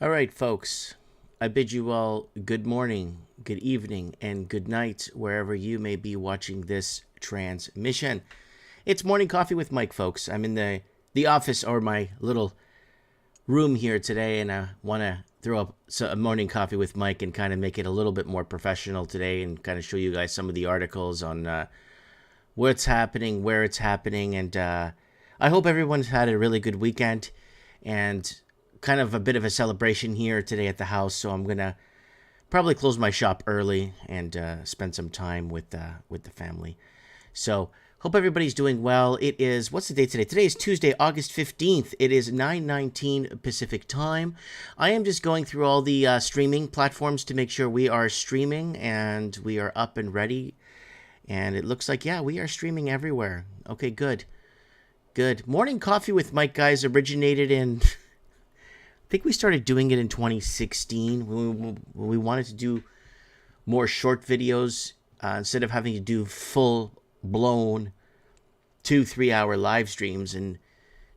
All right, folks. I bid you all good morning, good evening, and good night wherever you may be watching this transmission. It's morning coffee with Mike, folks. I'm in the office or my little room here today, and I want to throw up a morning coffee with Mike and kind of make it a little bit more professional today, and kind of show you guys some of the articles on what's happening, where it's happening, and I hope everyone's had a really good weekend and kind of a bit of a celebration here today at the house. So I'm gonna probably close my shop early and spend some time with the family. So hope everybody's doing well. It is, what's the date today? Today is Tuesday, August 15th. It is 9:19 Pacific time. I am just going through all the streaming platforms to make sure we are streaming and we are up and ready. And it looks like, yeah, we are streaming everywhere. Okay, good. Good. Morning Coffee with Mike, guys, originated in, I think we started doing it in 2016 when we wanted to do more short videos instead of having to do full-blown 2-3 hour live streams and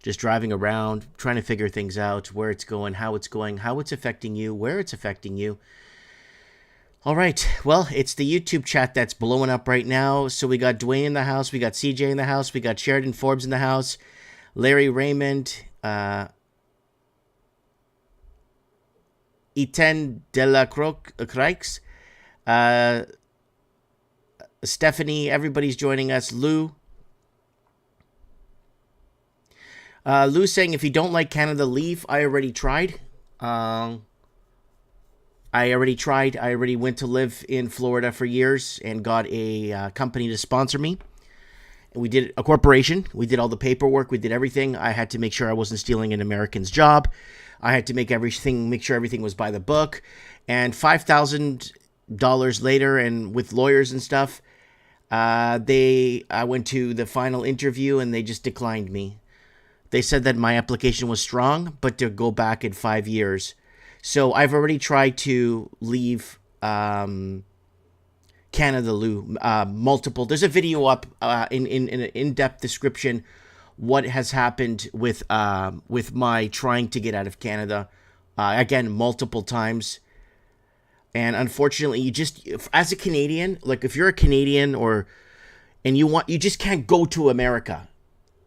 just driving around, trying to figure things out, where it's going, how it's affecting you, where it's affecting you. All right, well, it's the YouTube chat that's blowing up right now. So we got Dwayne in the house, we got CJ in the house, we got Sheridan Forbes in the house, Larry Raymond, Etienne de la Croix, Stephanie, everybody's joining us, Lou. Lou saying, if you don't like Canada, leave. I already tried. I already went to live in Florida for years and got a company to sponsor me. We did a corporation. We did all the paperwork. We did everything. I had to make sure I wasn't stealing an American's job. I had to make sure everything was by the book. And $5,000 later, and with lawyers and stuff, I went to the final interview and they just declined me. They said that my application was strong, but to go back in 5 years. So I've already tried to leave Canada, Lou. Multiple. There's a video up in an in-depth description what has happened with my trying to get out of Canada. Again, multiple times. And unfortunately, you just, as a Canadian, like if you're a Canadian and you just can't go to America.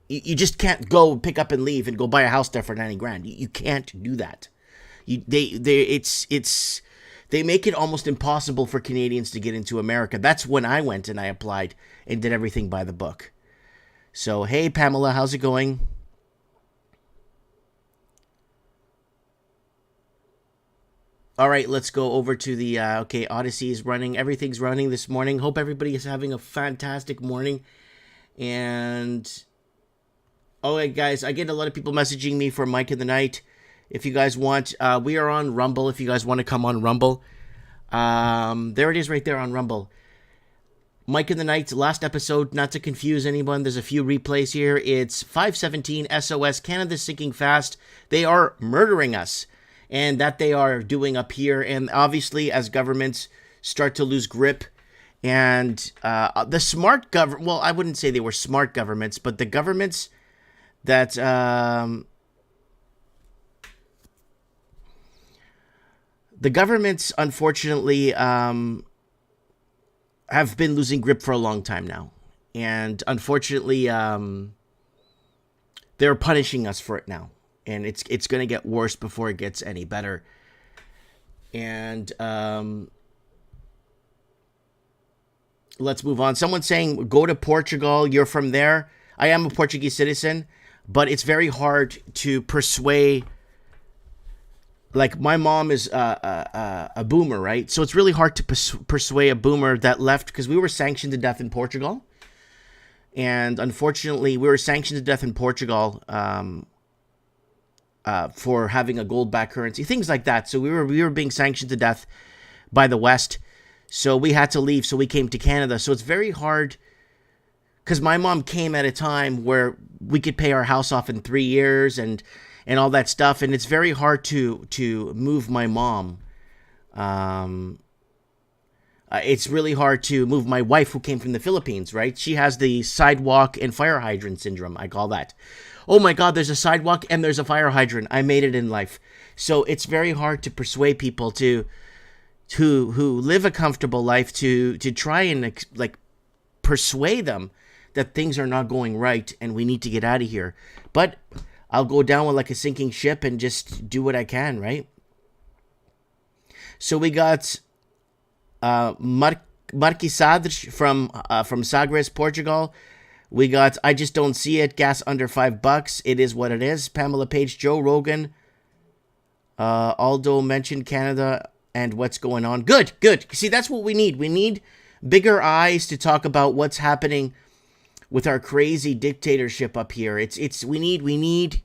You just can't go pick up and leave and go buy a house there for 90 grand. You can't do that. They make it almost impossible for Canadians to get into America. That's when I went and I applied and did everything by the book. So, hey, Pamela, how's it going? All right, let's go over to the, okay, Odyssey is running. Everything's running this morning. Hope everybody is having a fantastic morning. And, oh, hey, guys, I get a lot of people messaging me for Mike in the Night. If you guys want, we are on Rumble. If you guys want to come on Rumble, there it is right there on Rumble. Mike in the Night, last episode, not to confuse anyone. There's a few replays here. It's 517 SOS. Canada's sinking fast. They are murdering us. And that they are doing up here. And obviously, as governments start to lose grip, and the smart government, well, I wouldn't say they were smart governments, but the governments that... the governments, unfortunately, have been losing grip for a long time now. And unfortunately, they're punishing us for it now. And it's going to get worse before it gets any better. And let's move on. Someone's saying, go to Portugal. You're from there. I am a Portuguese citizen. But it's very hard to persuade... Like, my mom is a boomer, right? So it's really hard to persuade a boomer that left, because we were sanctioned to death in Portugal. And unfortunately, we were sanctioned to death in Portugal for having a gold-backed currency, things like that. So we were being sanctioned to death by the West. So we had to leave, so we came to Canada. So it's very hard, because my mom came at a time where we could pay our house off in 3 years and all that stuff, and it's very hard to move my mom. It's really hard to move my wife, who came from the Philippines, right? She has the sidewalk and fire hydrant syndrome, I call that. oh my God, there's a sidewalk and there's a fire hydrant. I made it in life. So it's very hard to persuade people who live a comfortable life to try and like persuade them that things are not going right and we need to get out of here. But I'll go down with like a sinking ship and just do what I can, right? So we got Marquisadre from Sagres, Portugal. We got I Just Don't See It, gas under $5. It is what it is. Pamela Page, Joe Rogan. Aldo mentioned Canada and what's going on. Good. See, that's what we need. We need bigger eyes to talk about what's happening with our crazy dictatorship up here. We need.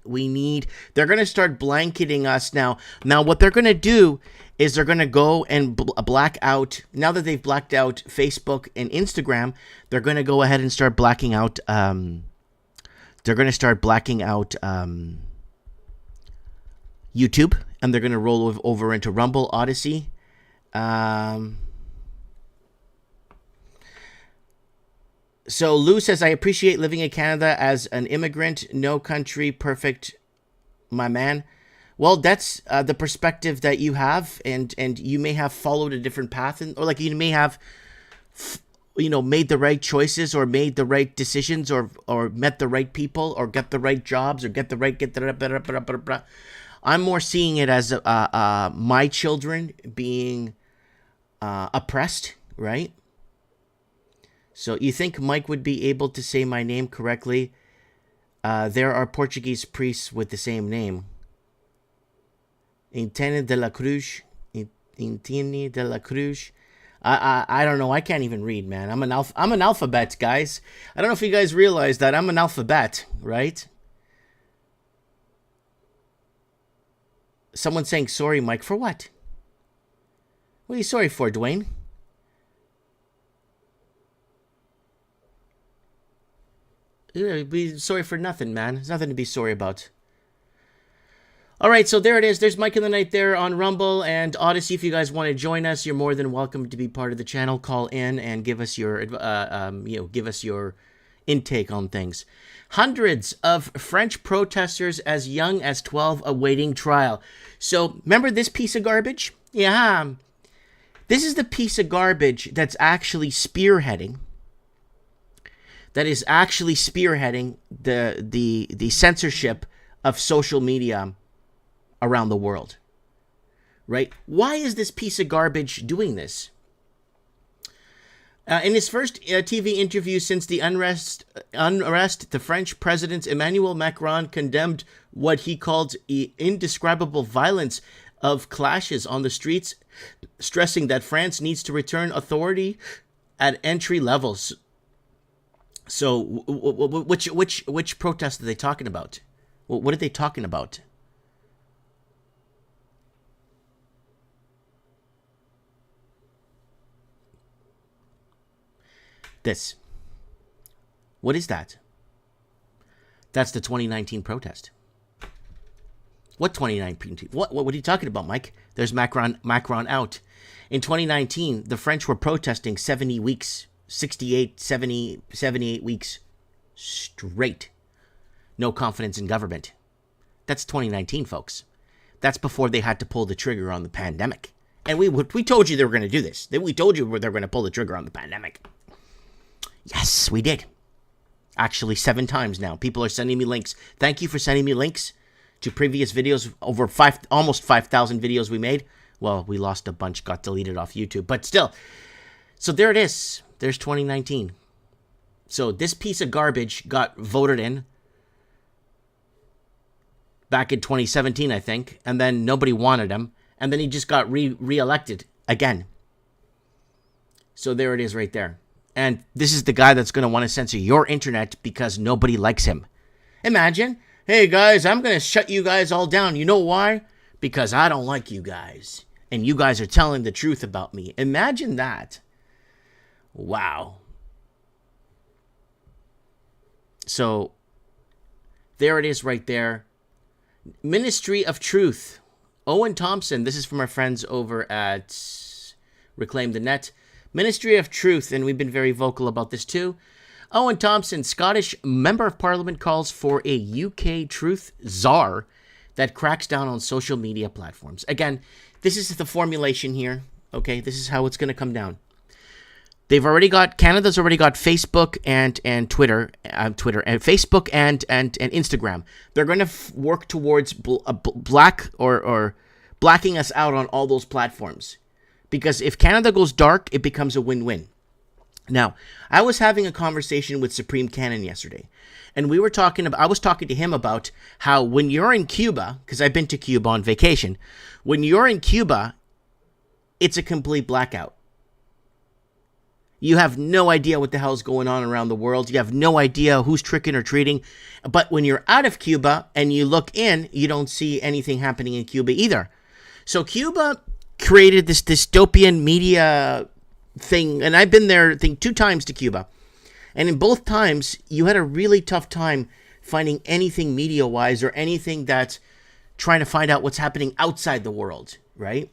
They're going to start blanketing us now. Now, what they're going to do is they're going to go and black out. Now that they've blacked out Facebook and Instagram, they're going to go ahead and start blacking out. YouTube, and they're going to roll over into Rumble, Odyssey. So Lou says, I appreciate living in Canada as an immigrant. No country perfect, my man. Well, that's the perspective that you have, and you may have followed a different path, or like you may have, made the right choices, or made the right decisions, or met the right people, or get the right jobs, or get the right. I'm more seeing it as my children being oppressed, right? So you think Mike would be able to say my name correctly? There are Portuguese priests with the same name. Intene de la Cruz. Intene de la Cruz. I don't know. I can't even read, man. I'm an alphabet, guys. I don't know if you guys realize that I'm an alphabet, right? Someone saying sorry, Mike, for what? What are you sorry for, Dwayne? Be sorry for nothing, man. There's nothing to be sorry about. All right, so there it is. There's Mike in the Night there on Rumble and Odyssey. If you guys want to join us, you're more than welcome to be part of the channel. Call in and give us your, intake on things. Hundreds of French protesters as young as 12 awaiting trial. So remember this piece of garbage? Yeah, this is the piece of garbage that's actually spearheading. That is actually spearheading the censorship of social media around the world, right? Why is this piece of garbage doing this? In his first TV interview since the unrest, the French President Emmanuel Macron condemned what he called indescribable violence of clashes on the streets, stressing that France needs to return authority at entry levels. So, which protest are they talking about? What are they talking about? This. What is that? That's the 2019 protest. What 2019? What are you talking about, Mike? There's Macron out. In 2019, the French were protesting 70 weeks, 68, 70, 78 weeks straight. No confidence in government. That's 2019, folks. That's before they had to pull the trigger on the pandemic. And we told you they were going to do this. We told you they were going to pull the trigger on the pandemic. Yes, we did. Actually, 7 times now. People are sending me links. Thank you for sending me links to previous videos. Over almost 5,000 videos we made. Well, we lost a bunch, got deleted off YouTube. But still. So there it is. There's 2019. So this piece of garbage got voted in back in 2017, I think. And then nobody wanted him. And then he just got re-elected again. So there it is right there. And this is the guy that's going to want to censor your internet because nobody likes him. Imagine, hey guys, I'm going to shut you guys all down. You know why? Because I don't like you guys. And you guys are telling the truth about me. Imagine that. Wow. So, there it is right there. Ministry of Truth. Owen Thompson. This is from our friends over at Reclaim the Net. Ministry of Truth, and we've been very vocal about this too. Owen Thompson, Scottish Member of Parliament, calls for a UK truth czar that cracks down on social media platforms. Again, this is the formulation here. Okay, this is how it's going to come down. Canada's already got Facebook and Twitter, and Facebook and Instagram. They're going to work towards blacking us out on all those platforms, because if Canada goes dark, it becomes a win-win. Now, I was having a conversation with Supreme Cannon yesterday, and I was talking to him about how when you're in Cuba, because I've been to Cuba on vacation, when you're in Cuba, it's a complete blackout. You have no idea what the hell is going on around the world. You have no idea who's tricking or treating. But when you're out of Cuba and you look in, you don't see anything happening in Cuba either. So Cuba created this dystopian media thing, and I've been there, I think, 2 times to Cuba. And in both times, you had a really tough time finding anything media-wise or anything that's trying to find out what's happening outside the world, right?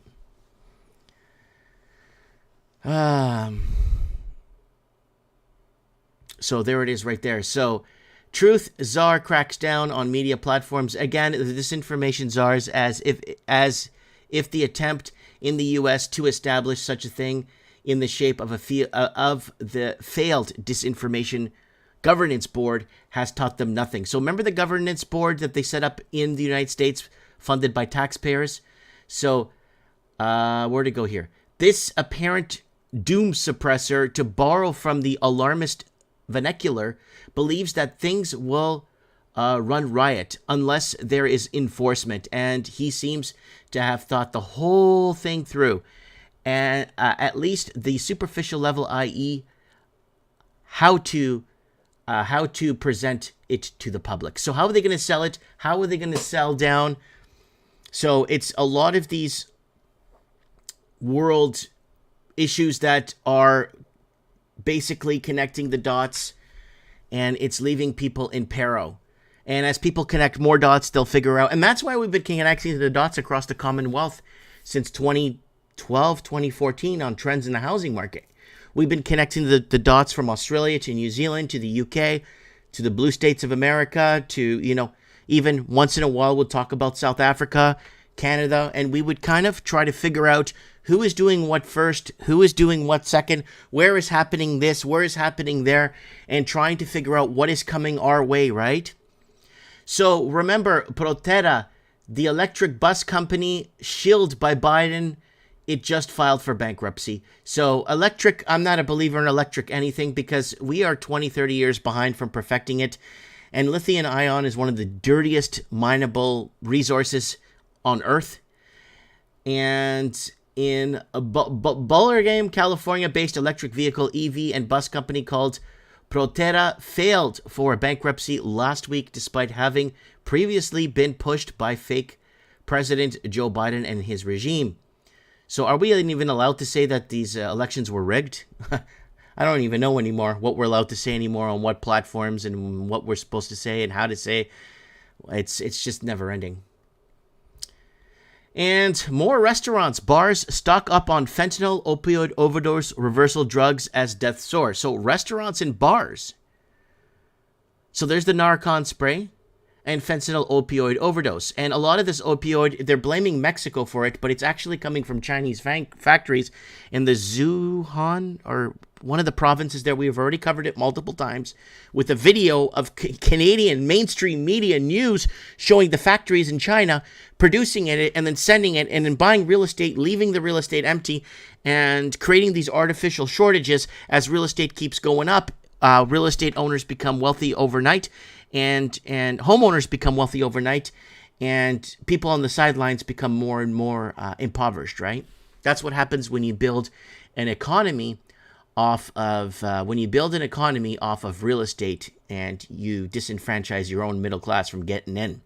So there it is right there. So truth czar cracks down on media platforms. Again, the disinformation czars, as if the attempt in the U.S. to establish such a thing in the shape of the failed disinformation governance board has taught them nothing. So remember the governance board that they set up in the United States, funded by taxpayers? So where to go here? This apparent doom suppressor, to borrow from the alarmist vernacular, believes that things will run riot unless there is enforcement, and he seems to have thought the whole thing through, and at least the superficial level, i.e., how to present it to the public. So how are they going to sell it? How are they going to sell down? So it's a lot of these world issues that are basically connecting the dots, and it's leaving people in peril. And as people connect more dots, they'll figure out. And that's why we've been connecting the dots across the Commonwealth since 2012, 2014 on trends in the housing market. We've been connecting the dots from Australia to New Zealand to the UK to the blue states of America to, even once in a while we'll talk about South Africa, Canada, and we would kind of try to figure out who is doing what first, who is doing what second, where is happening this, where is happening there, and trying to figure out what is coming our way, right? So remember, Protera, the electric bus company, shilled by Biden, it just filed for bankruptcy. So electric, I'm not a believer in electric anything because we are 20, 30 years behind from perfecting it. And lithium ion is one of the dirtiest mineable resources on Earth. And in a Bullargame, California-based electric vehicle EV and bus company called Proterra failed for bankruptcy last week despite having previously been pushed by fake President Joe Biden and his regime. So are we even allowed to say that these elections were rigged? I don't even know anymore what we're allowed to say anymore on what platforms and what we're supposed to say and how to say. It's just never ending. And more restaurants, bars stock up on fentanyl, opioid overdose, reversal drugs as death soar. So restaurants and bars. So there's the Narcan spray and fentanyl opioid overdose. And a lot of this opioid, they're blaming Mexico for it, but it's actually coming from Chinese factories in the Zhuhai, or one of the provinces there. We've already covered it multiple times with a video of Canadian mainstream media news showing the factories in China producing it and then sending it and then buying real estate, leaving the real estate empty and creating these artificial shortages. As real estate keeps going up, real estate owners become wealthy overnight, and homeowners become wealthy overnight, and people on the sidelines become more and more impoverished, right? That's what happens when you build an economy off of real estate and you disenfranchise your own middle class from getting in.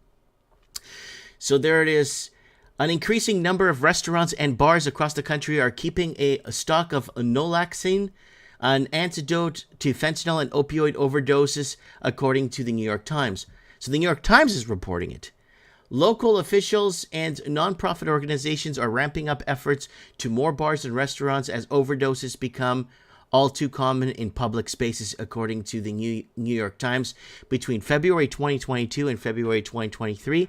So there it is. An increasing number of restaurants and bars across the country are keeping a stock of Naloxone, an antidote to fentanyl and opioid overdoses, according to the New York Times. So the New York Times is reporting it. Local officials and nonprofit organizations are ramping up efforts to more bars and restaurants as overdoses become all too common in public spaces, according to the New York Times. Between February 2022 and February 2023,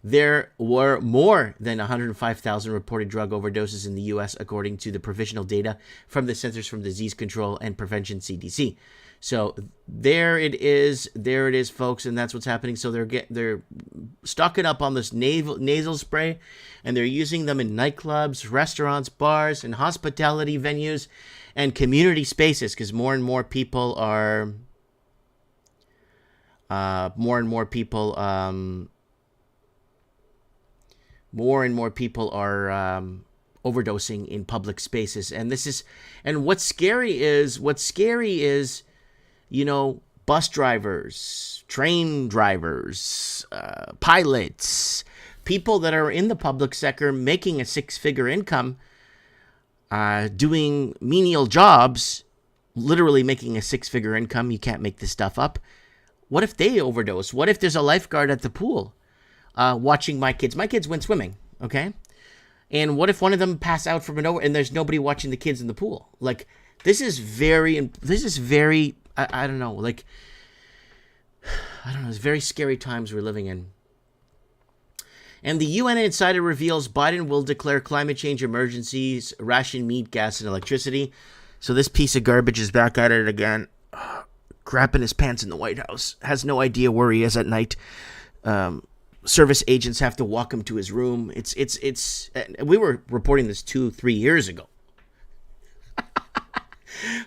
there were more than 105,000 reported drug overdoses in the U.S., according to the provisional data from the Centers for Disease Control and Prevention, CDC. So there it is, folks, and that's what's happening. So they're stocking up on this nasal spray, and they're using them in nightclubs, restaurants, bars, and hospitality venues, and community spaces, because more and more people are overdosing in public spaces. And what's scary is, bus drivers, train drivers, pilots, people that are in the public sector making a six-figure income, doing menial jobs, literally making a six-figure income. You can't make this stuff up. What if they overdose? What if there's a lifeguard at the pool watching my kids? My kids went swimming, okay? And what if one of them pass out from an over and there's nobody watching the kids in the pool? Like, this is very, I don't know, it's very scary times we're living in. And the UN Insider reveals Biden will declare climate change emergencies, ration meat, gas, and electricity. So this piece of garbage is back at it again, crapping his pants in the White House. Has no idea where he is at night. Service agents have to walk him to his room. It's. We were reporting this 2-3 years ago.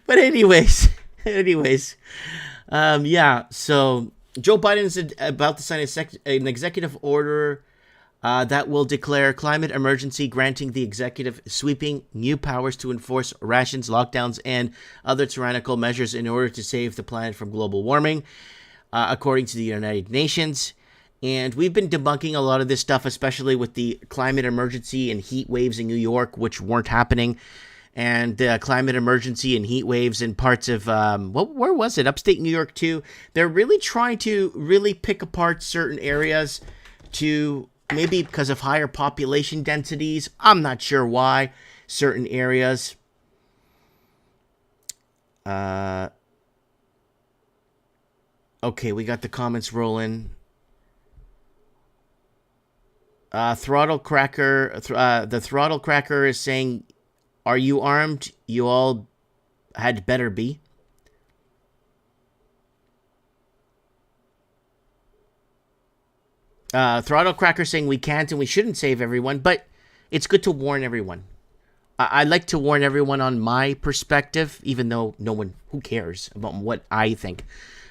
But anyways, yeah. So Joe Biden is about to sign an executive order that will declare climate emergency, granting the executive sweeping new powers to enforce rations, lockdowns, and other tyrannical measures in order to save the planet from global warming, according to the United Nations. And we've been debunking a lot of this stuff, especially with the climate emergency and heat waves in New York, which weren't happening. And the climate emergency and heat waves in parts of, where was it? Upstate New York, too. They're really trying to really pick apart certain areas to, maybe because of higher population densities. I'm not sure why. Certain areas. Okay, we got the comments rolling. Throttle Cracker, the Throttle Cracker is saying, "Are you armed? You all had better be." Throttle Cracker saying we can't and we shouldn't save everyone, but it's good to warn everyone. I like to warn everyone on my perspective, even though who cares about what I think.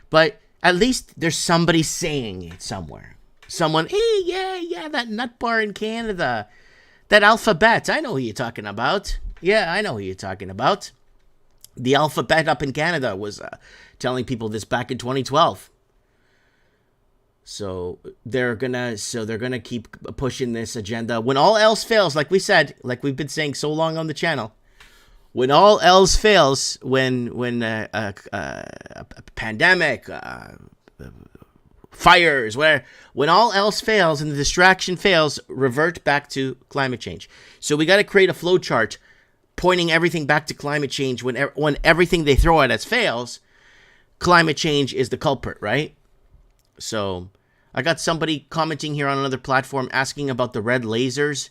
But at least there's somebody saying it somewhere. Someone, hey, yeah, that nut bar in Canada. That Alphabet, I know who you're talking about. Yeah, I know who you're talking about. The Alphabet up in Canada was telling people this back in 2012. So they're gonna keep pushing this agenda when all else fails. Like we said, like we've been saying so long on the channel, when all else fails, when a pandemic, fires, when all else fails and the distraction fails, revert back to climate change. So we got to create a flow chart pointing everything back to climate change. When everything they throw at us fails, climate change is the culprit, right? So I got somebody commenting here on another platform asking about the red lasers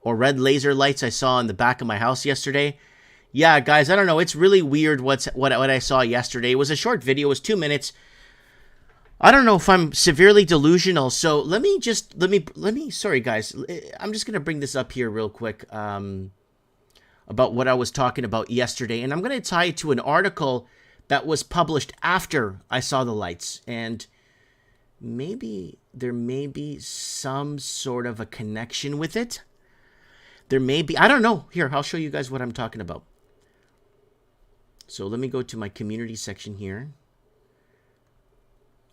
or red laser lights I saw in the back of my house yesterday. Yeah, guys, I don't know. It's really weird what I saw yesterday. It was a short video. It was 2 minutes. I don't know if I'm severely delusional. So let me, sorry guys. I'm just going to bring this up here real quick about what I was talking about yesterday. And I'm going to tie it to an article that was published after I saw the lights. And maybe there may be some sort of a connection with it. There may be, I don't know. Here, I'll show you guys what I'm talking about. So let me go to my community section here.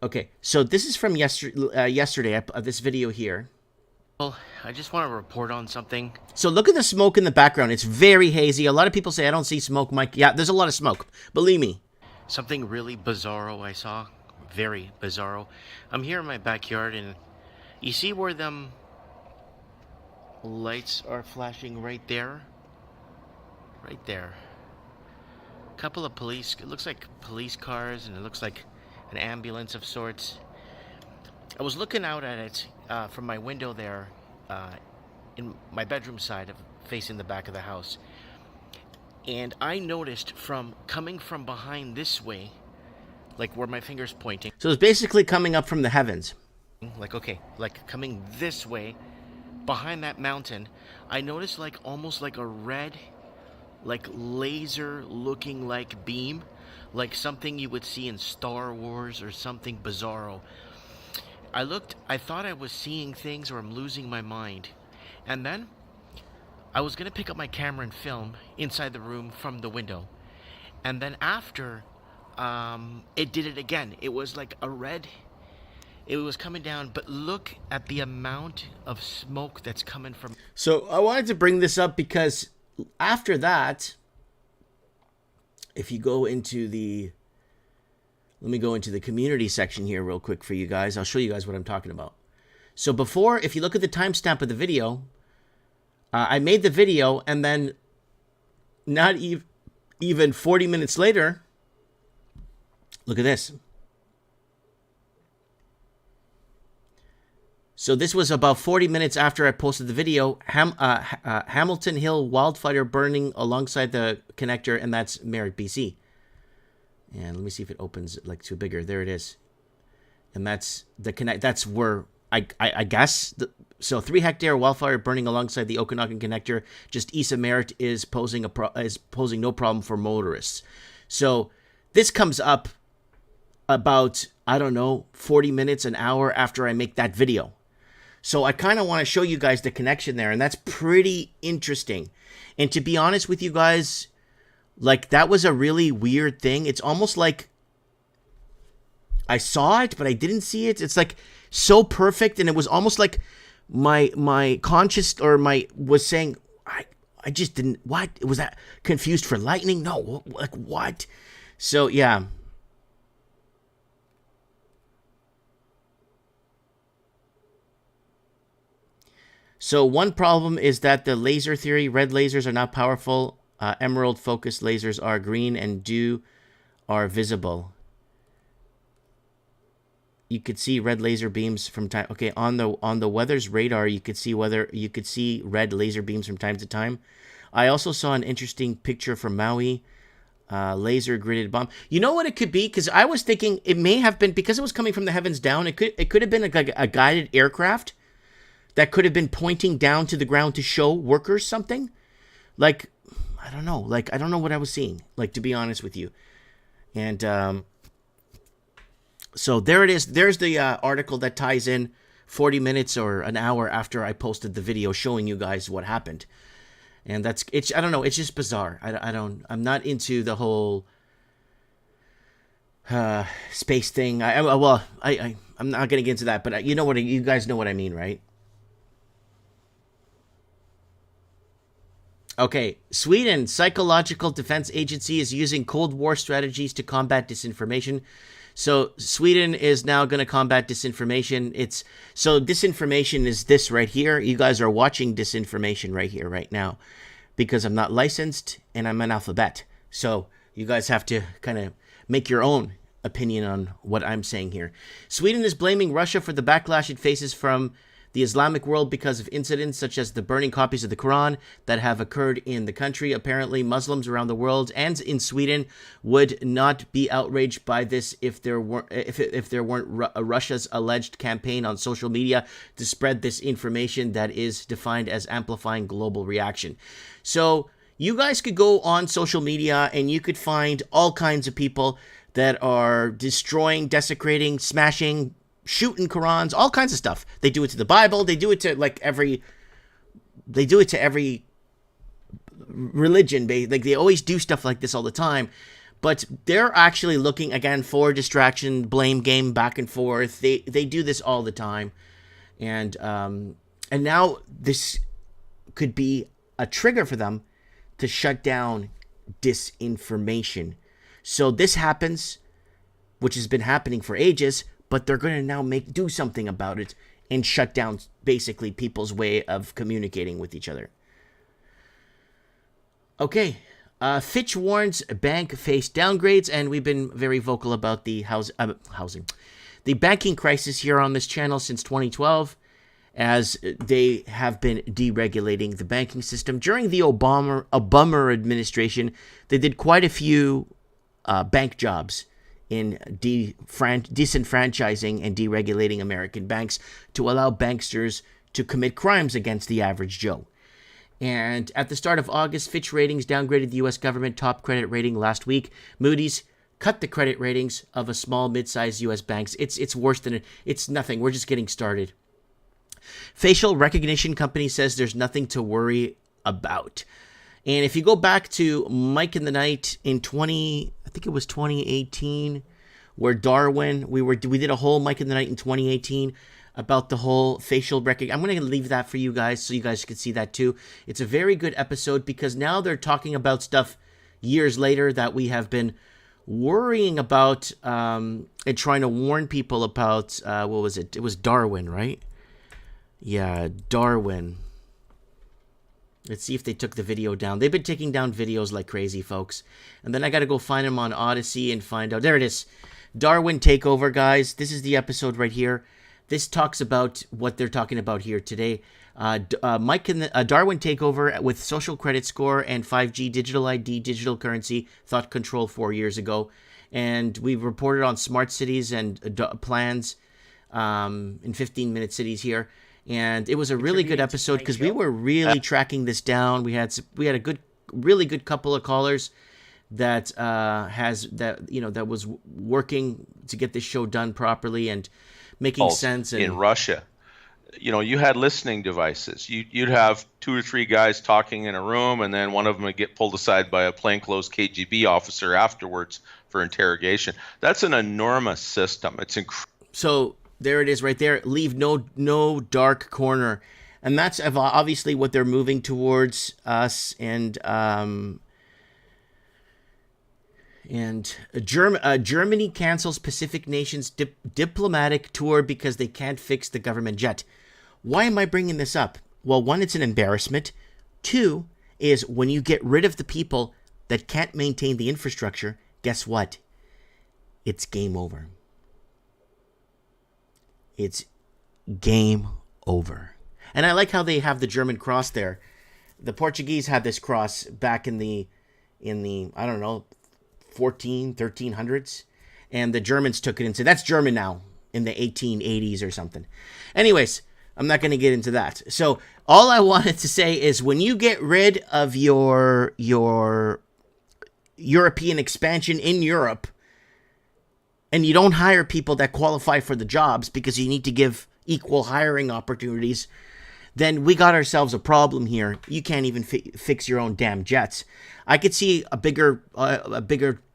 Okay, so this is from yesterday, this video here. Well, I just want to report on something. So look at the smoke in the background. It's very hazy. A lot of people say, I don't see smoke, Mike. Yeah, there's a lot of smoke. Believe me. Something really bizarro I saw. Very bizarro. I'm here in my backyard, and you see where them lights are flashing right there? Right there. couple of police, it looks like police cars, and it looks like an ambulance of sorts. I was looking out at it from my window there in my bedroom side, facing the back of the house. And I noticed coming from behind this way, like where my finger's pointing. So it's basically coming up from the heavens. Like coming this way, behind that mountain, I noticed like almost like a red, like laser looking like beam, like something you would see in Star Wars or something bizarro. I thought I was seeing things or I'm losing my mind. And then I was going to pick up my camera and film inside the room from the window. And then after, it did it again. It was like a red, it was coming down, but look at the amount of smoke that's coming from. So I wanted to bring this up because after that, if you go into let me go into the community section here real quick for you guys. I'll show you guys what I'm talking about. So before, if you look at the timestamp of the video, I made the video, and then not even 40 minutes later, look at this. So this was about 40 minutes after I posted the video. Hamilton Hill wildfire burning alongside the connector, and that's Merritt, BC. And let me see if it opens like too bigger. There it is. And that's the connect. That's where I guess. So 3 hectare wildfire burning alongside the Okanagan connector just east of Merritt is posing no problem for motorists. So this comes up about, I don't know, 40 minutes, an hour after I make that video. So I kind of want to show you guys the connection there, and that's pretty interesting. And to be honest with you guys, like, that was a really weird thing. It's almost like I saw it, but I didn't see it. It's like so perfect, and it was almost like my conscious or was saying, I just didn't, what? Was that confused for lightning? No, like what? So, yeah. So one problem is that the laser theory, red lasers are not powerful. Emerald focused lasers are green, and are visible. You could see red laser beams from time. Okay, on the weather's radar, you could see red laser beams from time to time. I also saw an interesting picture from Maui, laser gridded bomb. You know what it could be? Because I was thinking it may have been because it was coming from the heavens down. It could have been like a guided aircraft that could have been pointing down to the ground to show workers something. Like, I don't know. Like, I don't know what I was seeing, like, to be honest with you. And so there it is. There's the article that ties in 40 minutes or an hour after I posted the video showing you guys what happened. And I don't know. It's just bizarre. I'm not into the whole space thing. I'm not going to get into that, but you guys know what I mean, right? Okay, Sweden Psychological Defense Agency is using Cold War strategies to combat disinformation. So Sweden is now going to combat disinformation. So disinformation is this right here. You guys are watching disinformation right here, right now, because I'm not licensed and I'm an alphabet. So you guys have to kind of make your own opinion on what I'm saying here. Sweden is blaming Russia for the backlash it faces from the Islamic world because of incidents such as the burning copies of the Quran that have occurred in the country. Apparently, Muslims around the world and in Sweden would not be outraged by this if there weren't Russia's alleged campaign on social media to spread this information that is defined as amplifying global reaction. So you guys could go on social media and you could find all kinds of people that are destroying, desecrating, smashing, shooting Qurans, all kinds of stuff. They do it to the Bible. They do it to every religion. Like, they always do stuff like this all the time. But they're actually looking, again, for distraction, blame game, back and forth. They do this all the time. And now this could be a trigger for them to shut down disinformation. So this happens, which has been happening for ages, but they're going to now do something about it and shut down basically people's way of communicating with each other. Okay, Fitch warns bank face downgrades, and we've been very vocal about the the banking crisis here on this channel since 2012, as they have been deregulating the banking system. During the Obama administration, they did quite a few bank jobs in disenfranchising and deregulating American banks to allow banksters to commit crimes against the average Joe. And at the start of August, Fitch Ratings downgraded the U.S. government top credit rating last week. Moody's cut the credit ratings of a small, mid-sized U.S. banks. It's worse than it's nothing. We're just getting started. Facial recognition company says there's nothing to worry about. And if you go back to Mike in the Night in 2018, where Darwin, we did a whole Mike in the Night in 2018 about the whole facial recognition. I'm going to leave that for you guys so you guys can see that too. It's a very good episode because now they're talking about stuff years later that we have been worrying about and trying to warn people about. What was it? It was Darwin, right? Yeah, Darwin. Let's see if they took the video down. They've been taking down videos like crazy, folks. And then I got to go find them on Odyssey and find out. There it is. Darwin Takeover, guys. This is the episode right here. This talks about what they're talking about here today. Darwin Takeover with social credit score and 5G digital ID, digital currency, thought control 4 years ago. And we've reported on smart cities and plans in 15-minute cities here. And it was a really good episode because we were really tracking this down. We had a really good couple of callers that that was working to get this show done properly and making sense. And in Russia, you had listening devices. You'd have 2 or 3 guys talking in a room, and then one of them would get pulled aside by a plainclothes KGB officer afterwards for interrogation. That's an enormous system. It's incredible. So there it is right there. Leave no dark corner. And that's obviously what they're moving towards us. And Germany cancels Pacific nations diplomatic tour because they can't fix the government jet. Why am I bringing this up? Well, 1, it's an embarrassment. 2 is when you get rid of the people that can't maintain the infrastructure, guess what? It's game over. It's game over. And I like how they have the German cross there. The Portuguese had this cross back in the I don't know, 1300s, and the Germans took it and said that's German now in the 1880s or something. Anyways, I'm not going to get into that. So all I wanted to say is when you get rid of your European expansion in Europe, and you don't hire people that qualify for the jobs because you need to give equal hiring opportunities, then we got ourselves a problem here. You can't even fix your own damn jets. I could see a bigger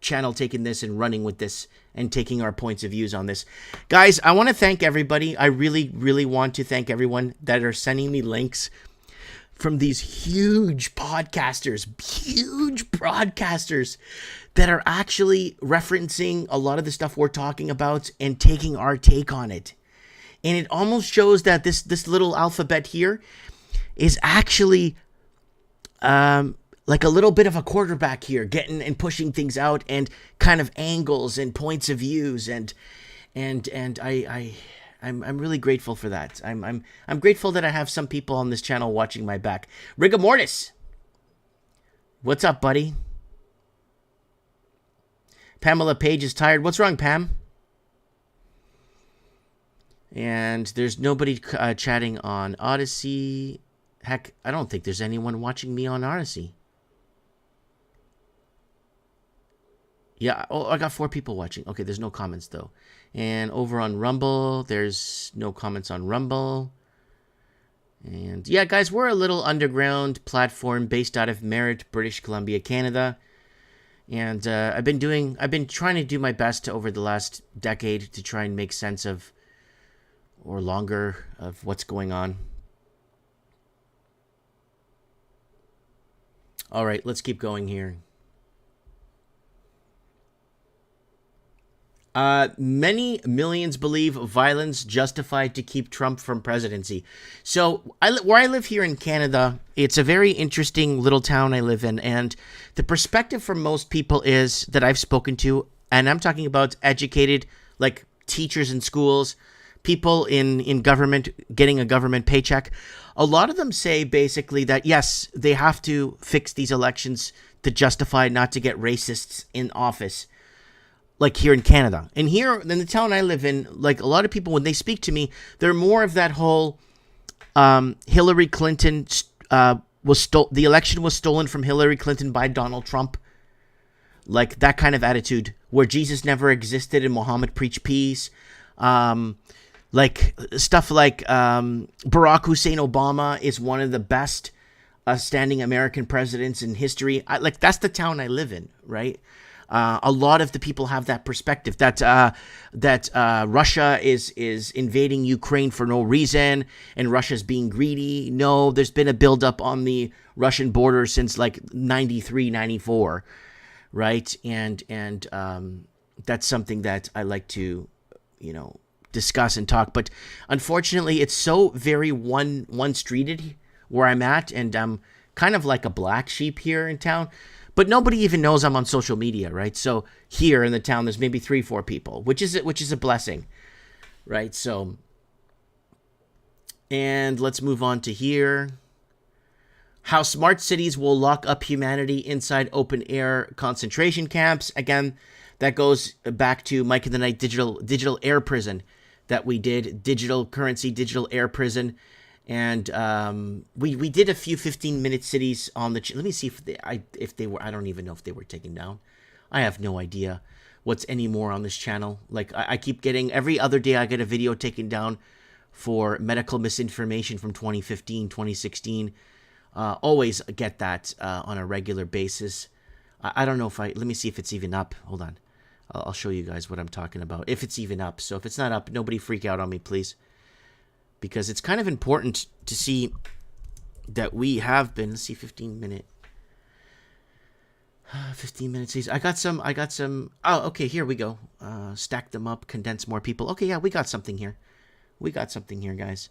channel taking this and running with this and taking our points of views on this. Guys, I want to thank everybody. I really, really want to thank everyone that are sending me links from these huge broadcasters that are actually referencing a lot of the stuff we're talking about and taking our take on it. And it almost shows that this little alphabet here is actually like a little bit of a quarterback here, getting and pushing things out and kind of angles and points of views, and I'm really grateful for that. I'm grateful that I have some people on this channel watching my back. Rigor Mortis, what's up, buddy? Pamela Page is tired. What's wrong, Pam? And there's nobody chatting on Odyssey. Heck, I don't think there's anyone watching me on Odyssey. Yeah, I got 4 people watching. Okay, there's no comments, though. And over on Rumble, there's no comments on Rumble. And yeah, guys, we're a little underground platform based out of Merritt, British Columbia, Canada. And I've been trying to do my best over the last decade to try and make sense of, or longer, of what's going on. All right, let's keep going here. Many millions believe violence justified to keep Trump from presidency. So, where I live here in Canada, it's a very interesting little town I live in, and the perspective from most people is that I've spoken to, and I'm talking about educated, like teachers in schools, people in government getting a government paycheck. A lot of them say basically that yes, they have to fix these elections to justify not to get racists in office. Like here in Canada. And here in the town I live in, like a lot of people, when they speak to me, they're more of that whole Hillary Clinton the election was stolen from Hillary Clinton by Donald Trump. Like that kind of attitude where Jesus never existed and Muhammad preached peace. Like stuff like Barack Hussein Obama is one of the best standing American presidents in history. Like that's the town I live in, right? A lot of the people have that perspective that Russia is invading Ukraine for no reason and Russia's being greedy. No, there's been a buildup on the Russian border since like 93, 94, right? And that's something that I like to, discuss and talk. But unfortunately, it's so very one-streeted where I'm at, and I'm kind of like a black sheep here in town. But nobody even knows I'm on social media, right? So here in the town, there's maybe 3-4 people, which is a blessing, right? So, and let's move on to here. How smart cities will lock up humanity inside open air concentration camps. Again, that goes back to Mike in the Night digital air prison that we did, digital currency, digital air prison. And we did a few 15-minute cities on the. Let me see if they were. I don't even know if they were taken down. I have no idea what's any more on this channel. Like I keep getting every other day I get a video taken down for medical misinformation from 2015, 2016. Always get that on a regular basis. I don't know if let me see if it's even up. Hold on, I'll show you guys what I'm talking about. If it's even up. So if it's not up, nobody freak out on me, please. Because it's kind of important to see that we have been. Let's see, 15 minute season. I got some. Oh, okay. Here we go. Stack them up, condense more people. Okay, yeah, we got something here. Guys.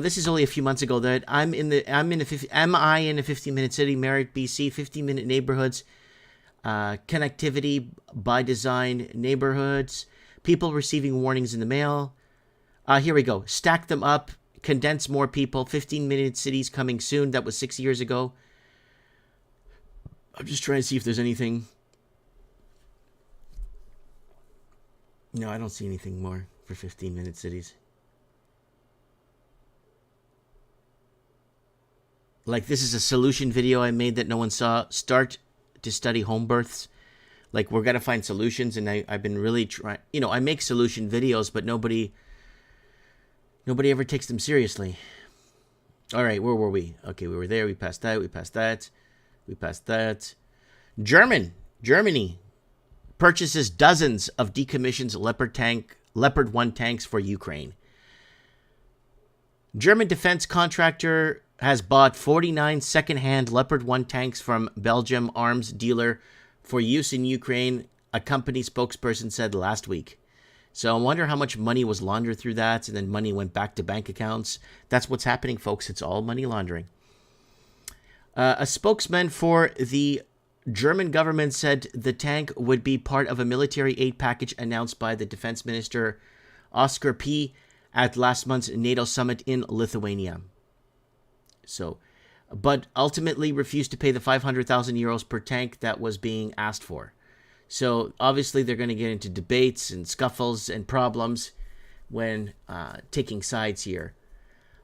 This is only a few months ago that am I in a 15-minute city, Merritt, BC, 15-minute neighborhoods, connectivity by design neighborhoods, people receiving warnings in the mail. Here we go. Stack them up. Condense more people. 15-minute cities coming soon. That was 6 years ago. I'm just trying to see if there's anything. No, I don't see anything more for 15-minute cities. Like this is a solution video I made that no one saw. Start to study home births. Like we're going to find solutions. And I've been really trying. I make solution videos, but Nobody ever takes them seriously. All right, where were we? Okay, we were there. We passed that. Germany purchases dozens of decommissioned Leopard 1 tanks for Ukraine. German defense contractor has bought 49 second-hand Leopard 1 tanks from Belgium arms dealer for use in Ukraine, a company spokesperson said last week. So I wonder how much money was laundered through that, and then money went back to bank accounts. That's what's happening, folks. It's all money laundering. A spokesman for the German government said the tank would be part of a military aid package announced by the defense minister Oskar P. at last month's NATO summit in Lithuania. So, but ultimately refused to pay the 500,000 euros per tank that was being asked for. So obviously they're going to get into debates and scuffles and problems when taking sides here.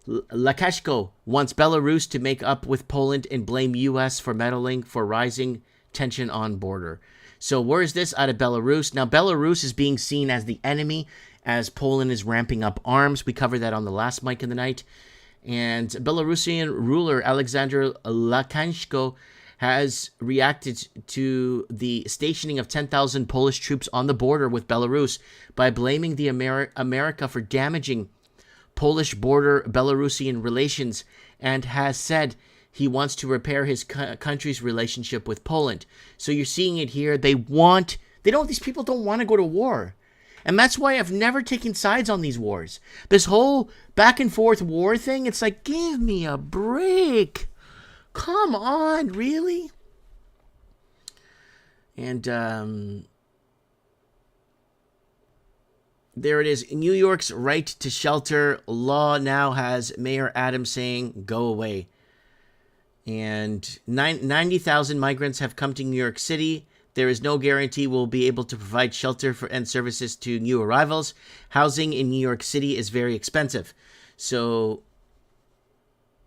Lukashenko wants Belarus to make up with Poland and blame U.S. for meddling for rising tension on border. So where is this? Out of Belarus. Now Belarus is being seen as the enemy as Poland is ramping up arms. We covered that on the last Mike in the Night. And Belarusian ruler Alexander Lukashenko has reacted to the stationing of 10,000 Polish troops on the border with Belarus by blaming the America for damaging Polish border Belarusian relations, and has said he wants to repair his country's relationship with Poland. So you're seeing it here. These people don't want to go to war. And that's why I've never taken sides on these wars. This whole back and forth war thing, it's like, give me a break. Come on, really? And there it is. New York's right to shelter law now has Mayor Adams saying, go away. And 90,000 migrants have come to New York City. There is no guarantee we'll be able to provide shelter and services to new arrivals. Housing in New York City is very expensive. So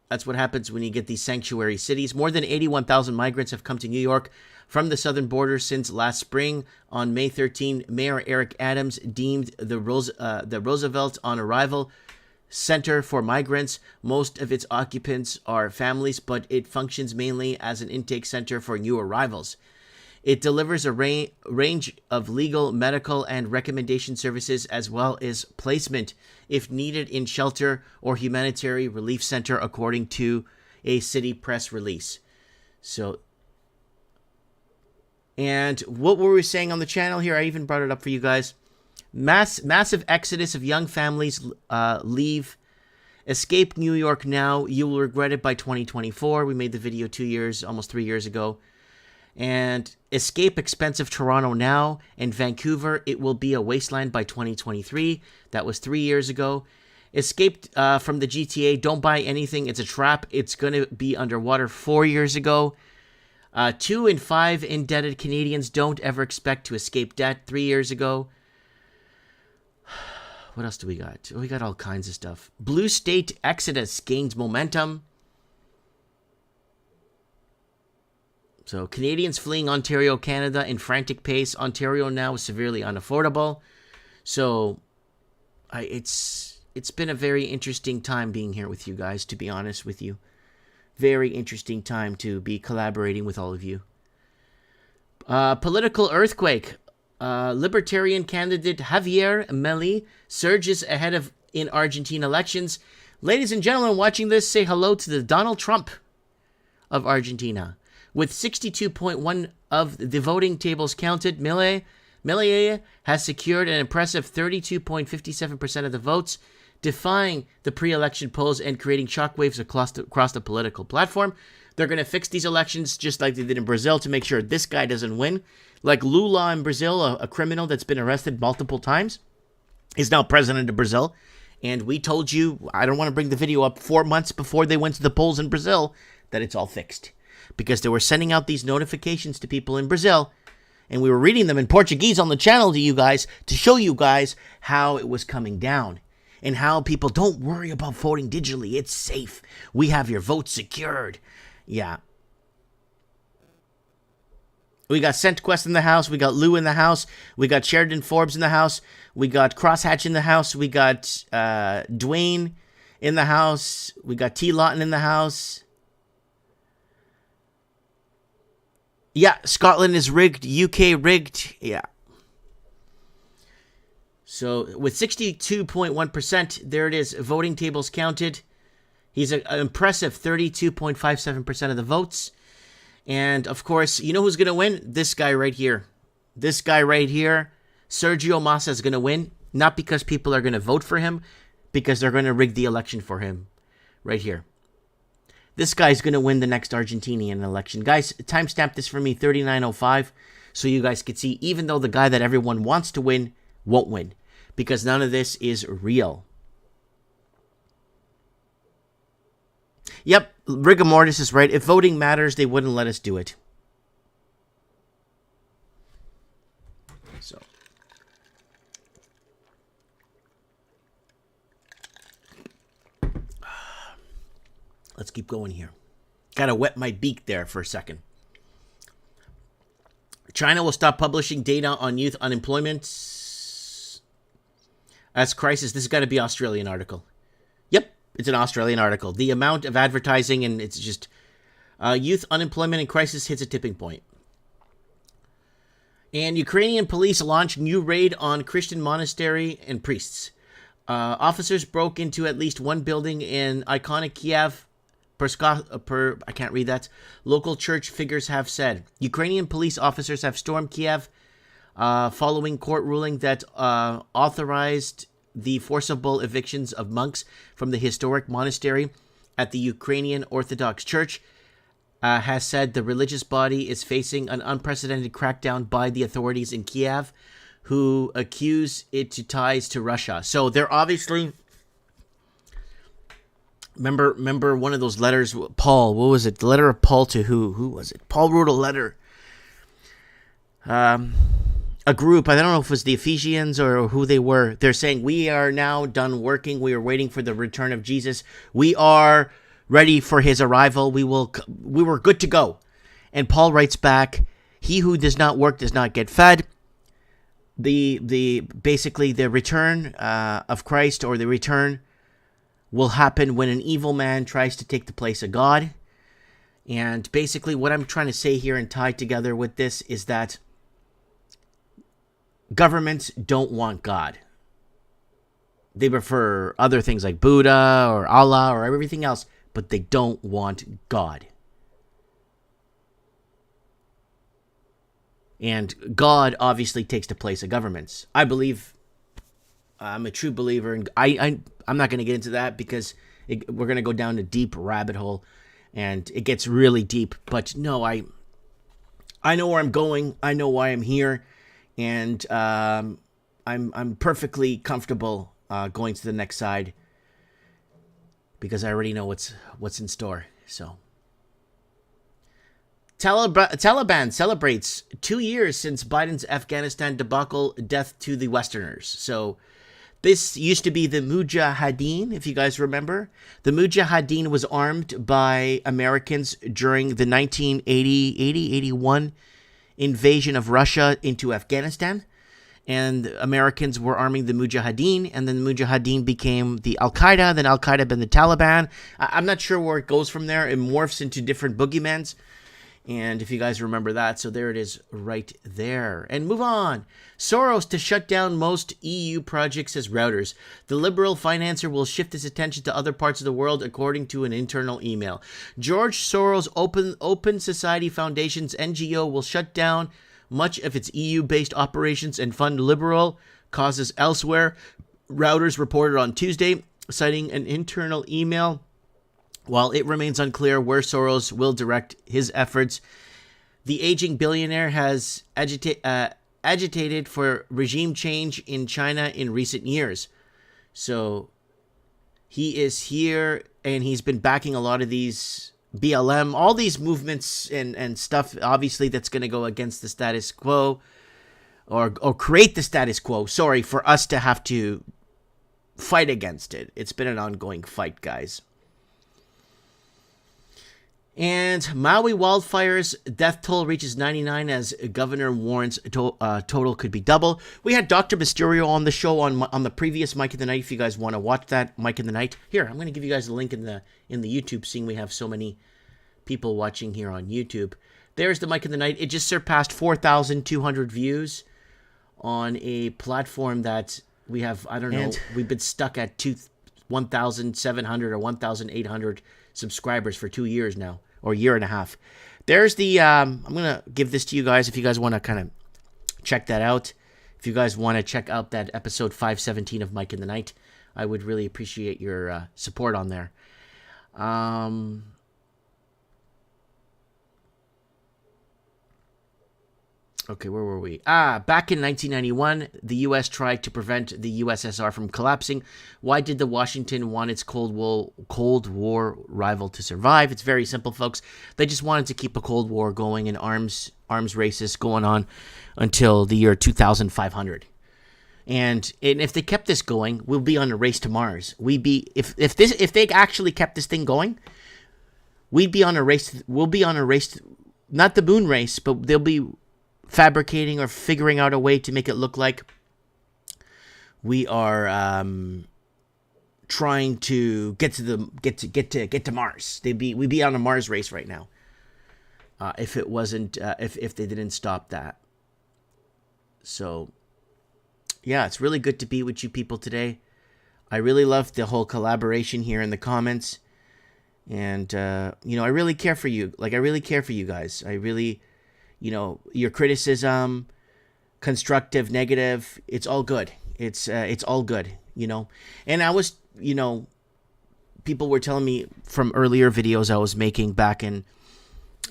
that's what happens when you get these sanctuary cities. More than 81,000 migrants have come to New York from the southern border since last spring. On May 13, Mayor Eric Adams deemed the Roosevelt on Arrival Center for Migrants. Most of its occupants are families, but it functions mainly as an intake center for new arrivals. It delivers a range of legal, medical, and recommendation services, as well as placement, if needed, in shelter or humanitarian relief center, according to a city press release. So, and what were we saying on the channel here? I even brought it up for you guys. Massive exodus of young families leave. Escape New York now. You will regret it by 2024. We made the video 2 years, almost 3 years ago. And escape expensive Toronto now. And Vancouver, it will be a wasteland by 2023. That was 3 years ago. Escaped from the GTA. Don't buy anything. It's a trap. It's going to be underwater 4 years ago. 2 in 5 indebted Canadians don't ever expect to escape debt 3 years ago. What else do we got? We got all kinds of stuff. Blue state exodus gains momentum. So Canadians fleeing Ontario, Canada in frantic pace. Ontario now is severely unaffordable. So it's been a very interesting time being here with you guys, to be honest with you. Very interesting time to be collaborating with all of you. Political earthquake. Libertarian candidate Javier Milei surges ahead of in Argentine elections. Ladies and gentlemen watching this, say hello to the Donald Trump of Argentina. With 62.1% of the voting tables counted, Milei has secured an impressive 32.57% of the votes, defying the pre-election polls and creating shockwaves across the political platform. They're going to fix these elections just like they did in Brazil to make sure this guy doesn't win. Like Lula in Brazil, a criminal that's been arrested multiple times, is now president of Brazil. And we told you, I don't want to bring the video up 4 months before they went to the polls in Brazil, that it's all fixed. Because they were sending out these notifications to people in Brazil, and we were reading them in Portuguese on the channel to you guys to show you guys how it was coming down. And how people, don't worry about voting digitally. It's safe. We have your vote secured. Yeah. We got ScentQuest in the house. We got Lou in the house. We got Sheridan Forbes in the house. We got Crosshatch in the house. We got Dwayne in the house. We got T. Lawton in the house. Yeah, Scotland is rigged. UK rigged. Yeah. So with 62.1%, there it is, voting tables counted. He's an impressive 32.57% of the votes. And of course, you know who's going to win? This guy right here. This guy right here, Sergio Massa, is going to win. Not because people are going to vote for him, because they're going to rig the election for him. Right here. This guy's going to win the next Argentinian election. Guys, timestamp this for me, 39:05, so you guys can see, even though the guy that everyone wants to win won't win, because none of this is real. Yep, rigor mortis is right. If voting matters, they wouldn't let us do it. So, let's keep going here. Gotta wet my beak there for a second. China will stop publishing data on youth unemployment as crisis. This has got to be an Australian article. Yep, it's an Australian article. The amount of advertising and it's just youth unemployment and crisis hits a tipping point. And Ukrainian police launched new raid on Christian monastery and priests. Officers broke into at least one building in iconic Kiev. I can't read that. Local church figures have said. Ukrainian police officers have stormed Kiev following court ruling that authorized the forcible evictions of monks from the historic monastery at the Ukrainian Orthodox Church, has said the religious body is facing an unprecedented crackdown by the authorities in Kiev, who accuse it to ties to Russia. So they're obviously... Remember one of those letters, Paul, what was it? The letter of Paul to who? Who was it? Paul wrote a letter. A group, I don't know if it was the Ephesians or who they were. They're saying, we are now done working. We are waiting for the return of Jesus. We are ready for his arrival. We were good to go. And Paul writes back, he who does not work does not get fed. Basically the return of Christ, or the return, will happen when an evil man tries to take the place of God. And basically what I'm trying to say here and tie together with this is that governments don't want God. They prefer other things like Buddha or Allah or everything else, but they don't want God. And God obviously takes the place of governments. I'm a true believer, and I'm not going to get into that because we're going to go down a deep rabbit hole, and it gets really deep. But no, I know where I'm going. I know why I'm here, and I'm perfectly comfortable going to the next side because I already know what's in store. So, Taliban celebrates 2 years since Biden's Afghanistan debacle, death to the Westerners. So, this used to be the Mujahideen, if you guys remember. The Mujahideen was armed by Americans during the 1980-81 invasion of Russia into Afghanistan. And Americans were arming the Mujahideen, and then the Mujahideen became the Al-Qaeda, then Al-Qaeda became the Taliban. I'm not sure where it goes from there. It morphs into different boogeymans. And if you guys remember that, so there it is right there. And move on. Soros to shut down most EU projects as routers. The liberal financier will shift his attention to other parts of the world, according to an internal email. George Soros' Open Society Foundation's NGO will shut down much of its EU-based operations and fund liberal causes elsewhere. Routers reported on Tuesday, citing an internal email. While it remains unclear where Soros will direct his efforts, the aging billionaire has agitated for regime change in China in recent years. So he is here, and he's been backing a lot of these BLM, all these movements and stuff, obviously, that's going to go against the status quo or create the status quo. Sorry, for us to have to fight against it. It's been an ongoing fight, guys. And Maui wildfires, death toll reaches 99 as governor warns total could be double. We had Dr. Mysterio on the show on the previous Mike in the Night. If you guys want to watch that, Mike in the Night. Here, I'm going to give you guys a link in the YouTube, seeing we have so many people watching here on YouTube. There's the Mike in the Night. It just surpassed 4,200 views on a platform that we have, I don't know, we've been stuck at 1,700 or 1,800 subscribers for 2 years now. Or a year and a half. There's the, I'm going to give this to you guys if you guys want to kind of check that out. If you guys want to check out that episode 517 of Mike in the Night, I would really appreciate your support on there. Okay, where were we? Back in 1991, the U.S. tried to prevent the USSR from collapsing. Why did the Washington want its Cold War rival to survive? It's very simple, folks. They just wanted to keep a Cold War going and arms races going on until the year 2500. And if they kept this going, we'll be on a race to Mars. If they actually kept this thing going, we'd be on a race. We'll be on a race, not the moon race, but they'll be fabricating or figuring out a way to make it look like we are trying to get to Mars. We'd be on a Mars race right now. If it wasn't if they didn't stop that. So yeah, it's really good to be with you people today. I really love the whole collaboration here in the comments, and I really care for you. Like, I really care for you guys. I really. Your criticism, constructive, negative. It's all good. It's all good, you know. And I was, you know, people were telling me from earlier videos I was making back in,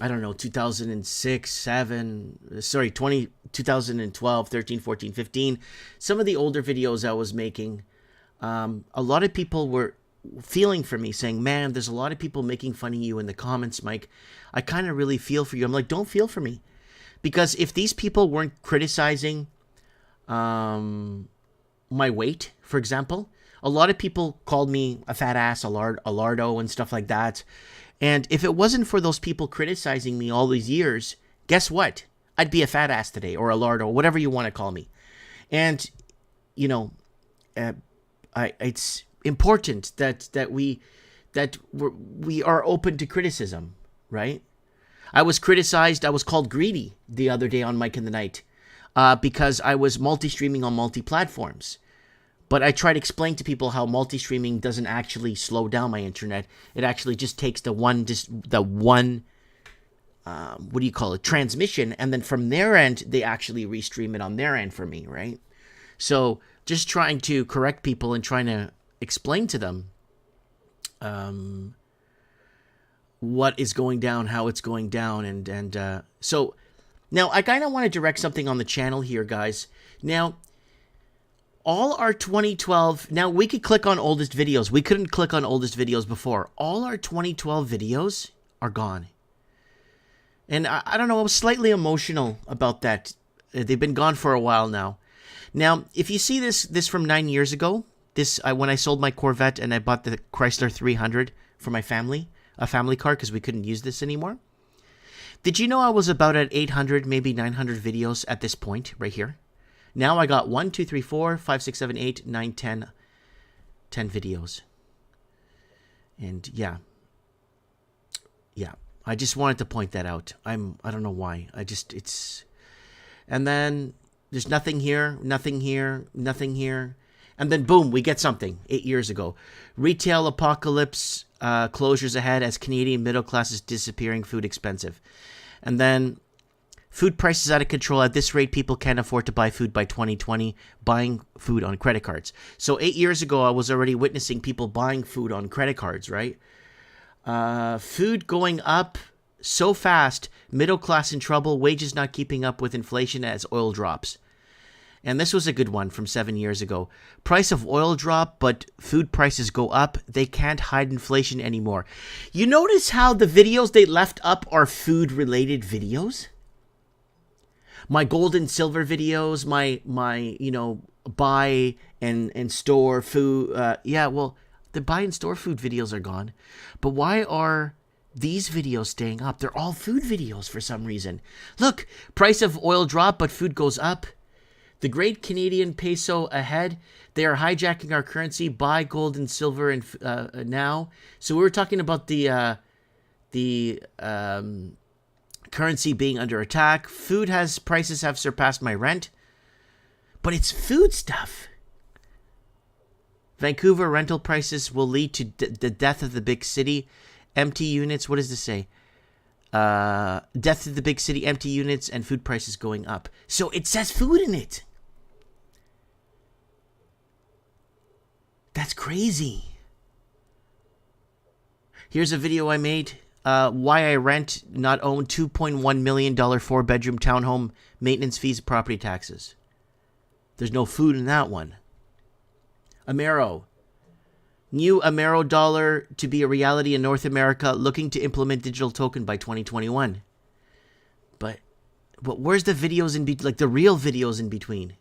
I don't know, 2006, 7, sorry, 2012, 13, 14, 15. Some of the older videos I was making, a lot of people were feeling for me, saying, man, there's a lot of people making fun of you in the comments, Mike. I kind of really feel for you. I'm like, don't feel for me. Because if these people weren't criticizing my weight, for example, a lot of people called me a fat ass, a lardo, and stuff like that. And if it wasn't for those people criticizing me all these years, guess what? I'd be a fat ass today, or a lardo, whatever you want to call me. And, you know, it's important that we are open to criticism, right? I was criticized. I was called greedy the other day on Mike in the Night because I was multi-streaming on multi-platforms. But I try to explain to people how multi-streaming doesn't actually slow down my internet. It actually just takes the one what do you call it, transmission, and then from their end, they actually restream it on their end for me, right? So just trying to correct people and trying to explain to them what is going down, how it's going down, and so now I kind of want to direct something on the channel here, guys. Now, all our 2012, now we could click on oldest videos. We couldn't click on oldest videos before. All our 2012 videos are gone. And I don't know, I was slightly emotional about that. They've been gone for a while now. Now, if you see this from 9 years ago, when I sold my Corvette and I bought the Chrysler 300 for my family, a family car, because we couldn't use this anymore. Did you know I was about at 800, maybe 900 videos at this point, right here? Now I got 1, 2, 3, 4, 5, 6, 7, 8, 9, 10 videos. And yeah. I just wanted to point that out. I don't know why. And then there's nothing here, nothing here, nothing here. And then boom, we get something 8 years ago. Retail apocalypse, closures ahead as Canadian middle class is disappearing, food expensive. And then food prices out of control. At this rate, people can't afford to buy food by 2020, buying food on credit cards. So 8 years ago, I was already witnessing people buying food on credit cards, right? Food going up so fast, middle class in trouble, wages not keeping up with inflation as oil drops. And this was a good one from 7 years ago. Price of oil drop, but food prices go up. They can't hide inflation anymore. You notice how the videos they left up are food-related videos? My gold and silver videos, my buy and store food. Yeah, well, the buy and store food videos are gone. But why are these videos staying up? They're all food videos for some reason. Look, price of oil drop, but food goes up. The great Canadian peso ahead. They are hijacking our currency. Buy gold and silver and now. So we were talking about the currency being under attack. Prices have surpassed my rent. But it's food stuff. Vancouver rental prices will lead to the death of the big city. Empty units, what does this say? Death of the big city, empty units, and food prices going up. So it says food in it. That's crazy. Here's a video I made. Why I rent, not own, $2.1 million 4-bedroom townhome, maintenance fees, property taxes. There's no food in that one. Amero. New Amero dollar to be a reality in North America, looking to implement digital token by 2021. But where's the videos in between, like the real videos in between?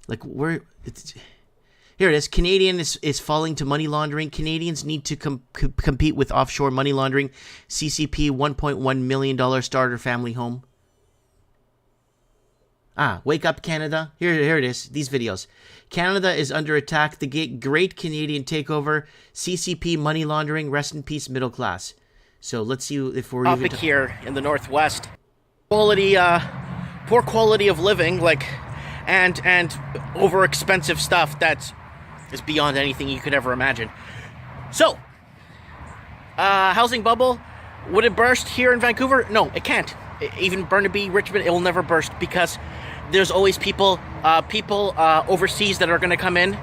Like here it is. Canadian is falling to money laundering. Canadians need to compete with offshore money laundering. CCP $1.1 million starter family home. Wake up Canada. Here it is. These videos. Canada is under attack. The great Canadian takeover. CCP money laundering. Rest in peace, middle class. So let's see if we're topic here in the Northwest. Poor quality of living, and over expensive stuff that is beyond anything you could ever imagine. So, housing bubble, would it burst here in Vancouver? No, it can't. even Burnaby, Richmond, it will never burst because there's always people overseas that are going to come in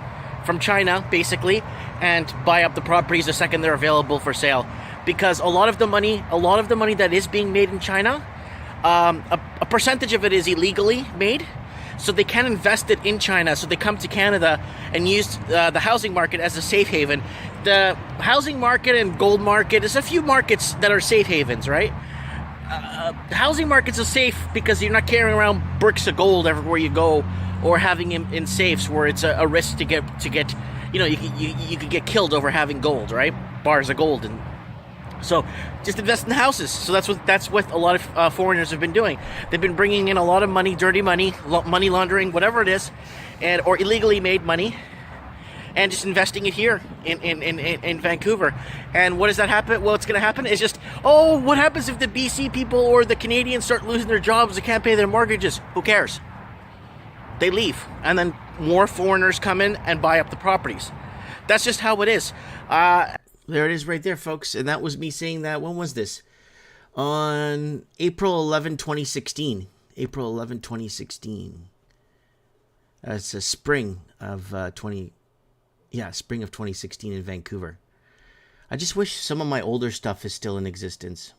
from China, basically, and buy up the properties the second they're available for sale. Because a lot of the money that is being made in China, a percentage of it is illegally made, so they can't invest it in China. So they come to Canada and use the housing market as a safe haven. The housing market and gold market is a few markets that are safe havens, right? The housing markets are safe because you're not carrying around bricks of gold everywhere you go, or having them in safes where it's a risk to get you could get killed over having gold, right? Bars of gold. And so just invest in the houses. So that's what a lot of foreigners have been doing. They've been bringing in a lot of money, dirty money, money laundering, whatever it is, or illegally made money, and just investing it here in Vancouver. And what does that happen? Well, it's going to happen is just, what happens if the BC people or the Canadians start losing their jobs, they can't pay their mortgages? Who cares? They leave. And then more foreigners come in and buy up the properties. That's just how it is. There it is right there, folks. And that was me saying that. When was this? On April 11, 2016. April 11, 2016. It's a spring of spring of 2016 in Vancouver. I just wish some of my older stuff is still in existence.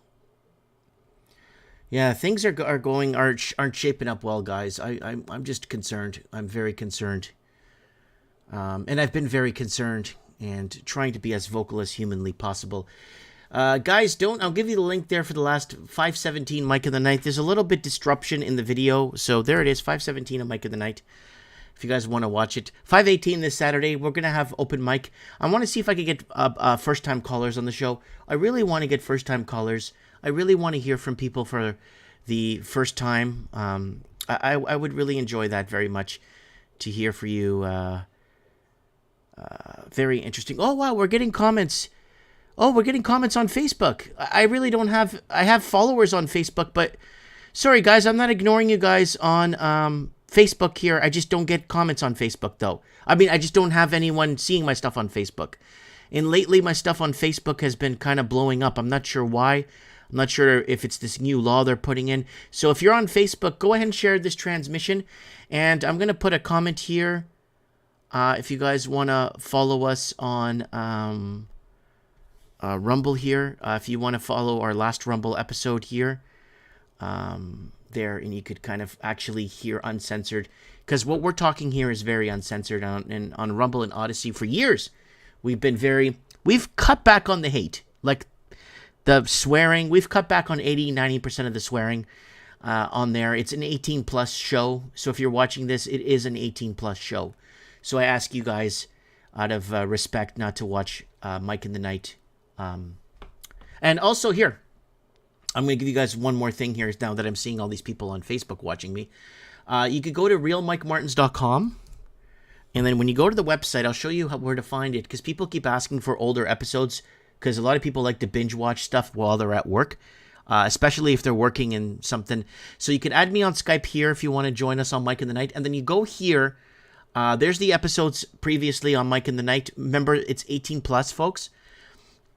Yeah, things aren't shaping up well, guys. I'm just concerned. I'm very concerned. And I've been very concerned and trying to be as vocal as humanly possible. Guys, I'll give you the link there for the last 517 Mike of the Night. There's a little bit disruption in the video, so there it is, 517 of Mike of the Night. If you guys want to watch it. 518 this Saturday, we're going to have open mic. I want to see if I can get first-time callers on the show. I really want to get first-time callers. I really want to hear from people for the first time. I would really enjoy that very much, to hear for you. Very interesting. Oh, wow, we're getting comments. Oh, we're getting comments on Facebook. I really don't have... I have followers on Facebook, but... Sorry, guys, I'm not ignoring you guys on Facebook here. I just don't get comments on Facebook, though. I mean, I just don't have anyone seeing my stuff on Facebook. And lately, my stuff on Facebook has been kind of blowing up. I'm not sure why. I'm not sure if it's this new law they're putting in. So if you're on Facebook, go ahead and share this transmission. And I'm going to put a comment here. If you guys want to follow us on Rumble here. If you want to follow our last Rumble episode here. There, and you could kind of actually hear uncensored, because what we're talking here is very uncensored on Rumble and Odyssey. For years we've cut back on the hate, like the swearing. We've cut back on 80-90% of the swearing on there. It's an 18 plus show, so if you're watching this, it is an 18 plus show. So I ask you guys out of respect not to watch Mike in the Night. And also here, I'm going to give you guys one more thing here now that I'm seeing all these people on Facebook watching me. You could go to realmikemartins.com. And then when you go to the website, I'll show you where to find it. Because people keep asking for older episodes. Because a lot of people like to binge watch stuff while they're at work. Especially if they're working in something. So you can add me on Skype here if you want to join us on Mike in the Night. And then you go here. There's the episodes previously on Mike in the Night. Remember, it's 18 plus, folks.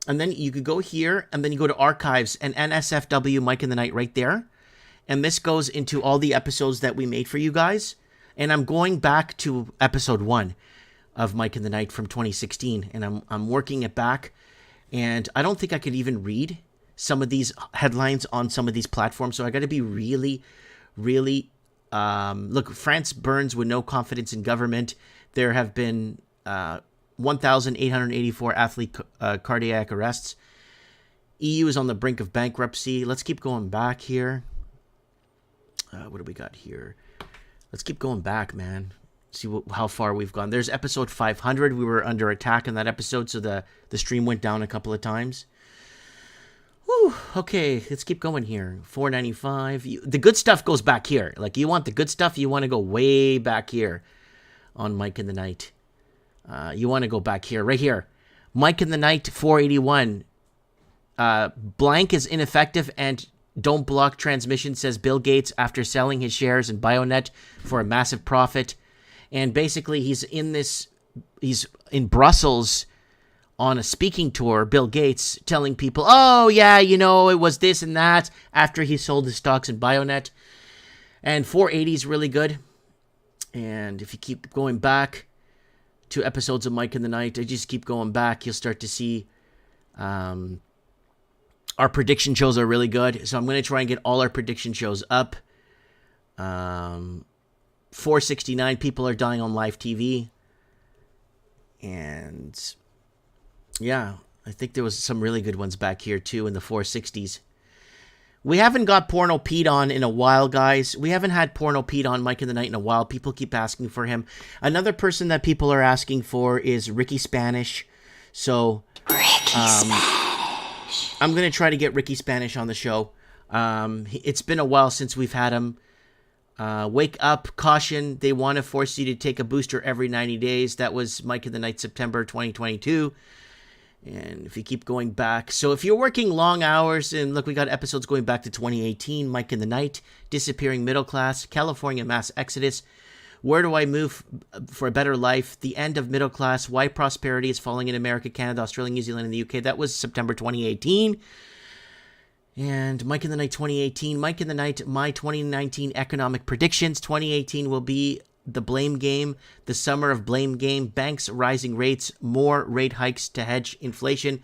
And then you could go here, and then you go to Archives and NSFW Mike in the Night right there. And this goes into all the episodes that we made for you guys. And I'm going back to episode 1 of Mike in the Night from 2016. And I'm working it back. And I don't think I could even read some of these headlines on some of these platforms. So I got to be really, really... look, France burns with no confidence in government. There have been... 1,884 athlete cardiac arrests. EU is on the brink of bankruptcy. Let's keep going back here. What do we got here? Let's keep going back, man. See how far we've gone. There's episode 500. We were under attack in that episode, so the stream went down a couple of times. Whew, okay, let's keep going here. 495. The good stuff goes back here. Like, you want the good stuff, you want to go way back here on Mike in the Night. You want to go back here, right here. Mike in the Night, 481. Blank is ineffective and don't block transmission, says Bill Gates after selling his shares in Bionet for a massive profit. And basically, he's in Brussels on a speaking tour, Bill Gates, telling people, oh, yeah, you know, it was this and that, after he sold his stocks in Bionet. And 480 is really good. And if you keep going back to episodes of Mike in the Night, I just keep going back, you'll start to see our prediction shows are really good. So I'm going to try and get all our prediction shows up. 469 people are dying on live TV. And yeah, I think there was some really good ones back here too in the 460s. We haven't got Porno Pete on in a while, guys. We haven't had Porno Pete on Mike in the Night in a while. People keep asking for him. Another person that people are asking for is Ricky Spanish. So I'm going to try to get Ricky Spanish on the show. It's been a while since we've had him. Wake up, caution. They want to force you to take a booster every 90 days. That was Mike in the Night, September 2022. And if you keep going back, so if you're working long hours, and look, we got episodes going back to 2018, Mike in the Night, Disappearing Middle Class, California Mass Exodus, Where Do I Move for a Better Life, The End of Middle Class, Why Prosperity is Falling in America, Canada, Australia, New Zealand, and the UK. That was September 2018. And Mike in the Night 2018, Mike in the Night, my 2019 economic predictions. 2018 will be the blame game, the summer of blame game, banks rising rates, more rate hikes to hedge inflation,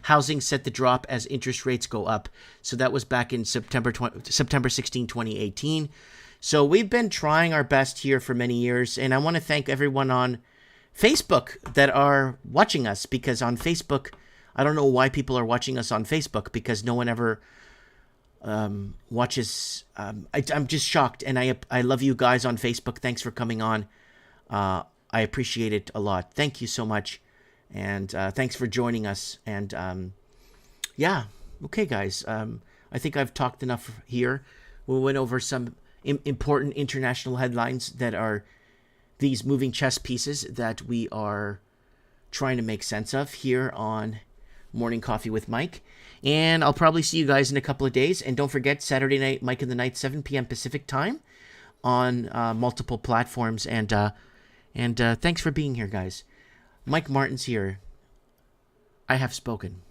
housing set to drop as interest rates go up. So that was back in September 16, 2018. So we've been trying our best here for many years, and I want to thank everyone on Facebook that are watching us, because on Facebook, I don't know why people are watching us on Facebook, because no one ever watches. I'm just shocked, and I love you guys on Facebook. Thanks for coming on. I appreciate it a lot. Thank you so much, and thanks for joining us. And yeah, okay, guys. I think I've talked enough here. We went over some important international headlines that are these moving chess pieces that we are trying to make sense of here on Morning Coffee with Mike. And I'll probably see you guys in a couple of days. And don't forget, Saturday night, Mike in the Night, 7 p.m. Pacific time on multiple platforms. And thanks for being here, guys. Mike Martin's here. I have spoken.